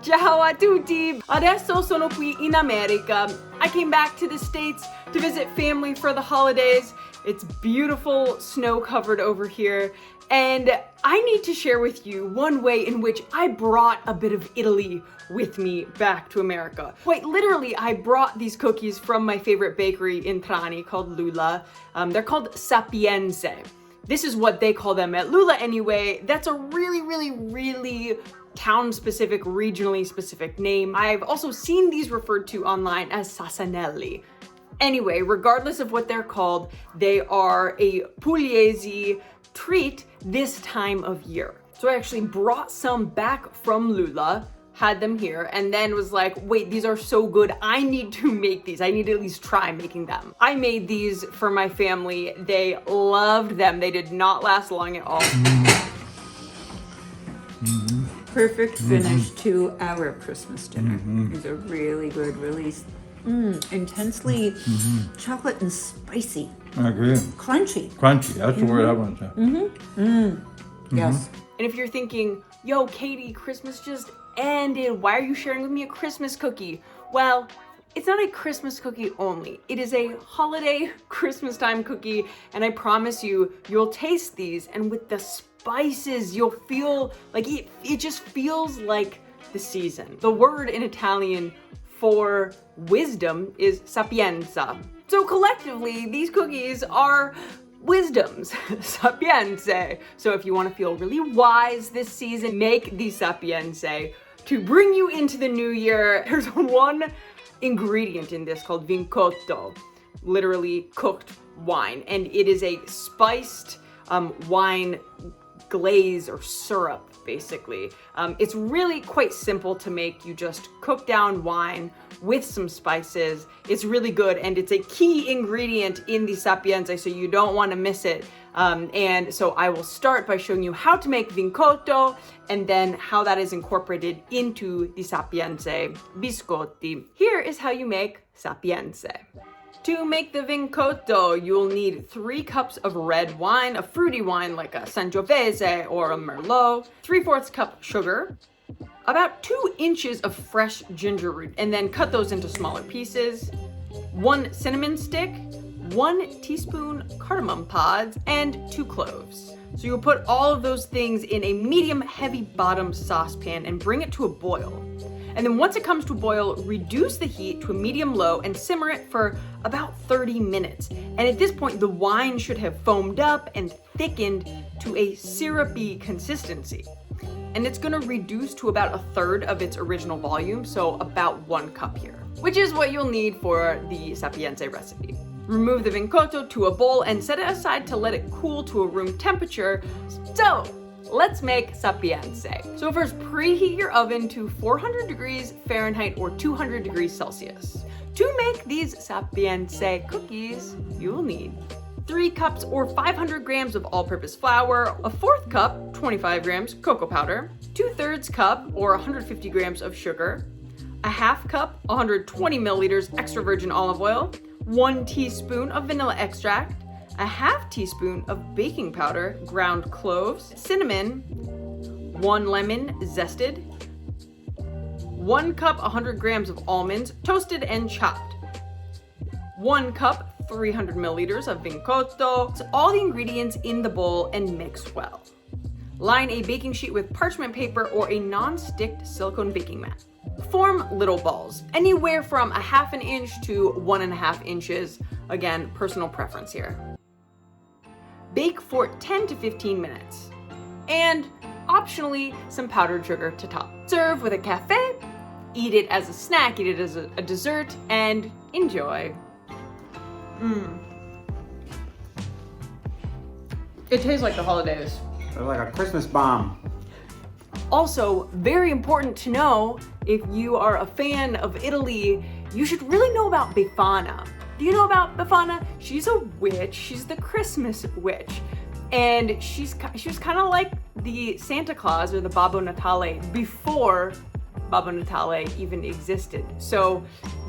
Ciao a tutti! Adesso sono qui in America. I came back to the States to visit family for the holidays. It's beautiful, snow-covered over here, and I need to share with you one way in which I brought a bit of Italy with me back to America. Quite literally, I brought these cookies from my favorite bakery in Trani called Lula. They're called Sapienze. This is what they call them at Lula anyway. That's a really town-specific, regionally specific name. I've also seen these referred to online as Sasanelli. Anyway, regardless of what they're called, they are a Pugliese treat this time of year. So I actually brought some back from Lula, had them here, and then was like, wait, these are so good, I need to make these. I need to at least try making them. I made these for my family. They loved them. They did not last long at all. Perfect finish to our Christmas dinner. These are really good, really intensely chocolate and spicy. I agree. Crunchy. Crunchy, that's the word I want to say. Yes. And if you're thinking, yo, Katie, Christmas just ended. Why are you sharing with me a Christmas cookie? Well, it's not a Christmas cookie only. It is a holiday Christmas time cookie, and I promise you, you'll taste these, and with the spices, you'll feel like it just feels like the season. The word in Italian for wisdom is sapienza. So collectively, these cookies are wisdoms, sapienze. So if you want to feel really wise this season, make the sapienze. To bring you into the new year, there's one ingredient in this called vincotto, literally cooked wine, and it is a spiced wine glaze or syrup, basically. It's really quite simple to make. You just cook down wine with some spices. It's really good, and it's a key ingredient in the sapienze, so you don't want to miss it. And so I will start by showing you how to make vincotto and then how that is incorporated into the sapienze biscotti. Here is how you make sapienze. To make the vincotto, you'll need 3 cups of red wine, a fruity wine like a Sangiovese or a Merlot, 3/4 cup sugar, about 2 inches of fresh ginger root, and then cut those into smaller pieces, 1 cinnamon stick, 1 teaspoon cardamom pods, and 2 cloves. So you'll put all of those things in a medium heavy bottom saucepan and bring it to a boil. And then once it comes to a boil, reduce the heat to a medium low and simmer it for about 30 minutes. And at this point, the wine should have foamed up and thickened to a syrupy consistency. And it's gonna reduce to about 1/3 of its original volume, so about 1 cup here, which is what you'll need for the sapienze recipe. Remove the vincotto to a bowl and set it aside to let it cool to a room temperature. So, let's make sapienze. So first, preheat your oven to 400 degrees Fahrenheit or 200 degrees Celsius. To make these sapienze cookies, you will need 3 cups or 500 grams of all-purpose flour, a 1/4 cup, 25 grams cocoa powder, 2/3 cup or 150 grams of sugar, a 1/2 cup, 120 milliliters extra virgin olive oil, 1 teaspoon of vanilla extract, a 1/2 teaspoon of baking powder, ground cloves, cinnamon, 1 lemon zested, 1 cup 100 grams of almonds toasted and chopped, 1 cup 300 milliliters of vincotto. So all the ingredients in the bowl and mix well. Line a baking sheet with parchment paper or a non-stick silicone baking mat. Form little balls, anywhere from a 1/2 inch to 1.5 inches. Again, personal preference here. Bake for 10 to 15 minutes. And optionally, some powdered sugar to top. Serve with a cafe, eat it as a snack, eat it as a dessert, and enjoy. It tastes like the holidays. They're like a Christmas bomb. Also, very important to know, if you are a fan of Italy, you should really know about Befana. Do you know about Befana? She's a witch. She's the Christmas witch. And she was kind of like the Santa Claus or the Babbo Natale before Babbo Natale even existed. So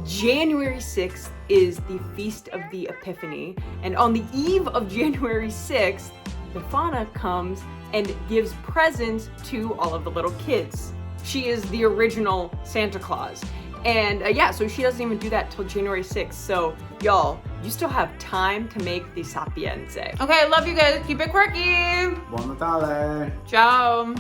January 6th is the Feast of the Epiphany. And on the eve of January 6th, Befana comes and gives presents to all of the little kids. She is the original Santa Claus. And yeah, so she doesn't even do that till January 6th. So y'all, you still have time to make the Sapienze. Okay, I love you guys. Keep it quirky. Buon Natale! Ciao.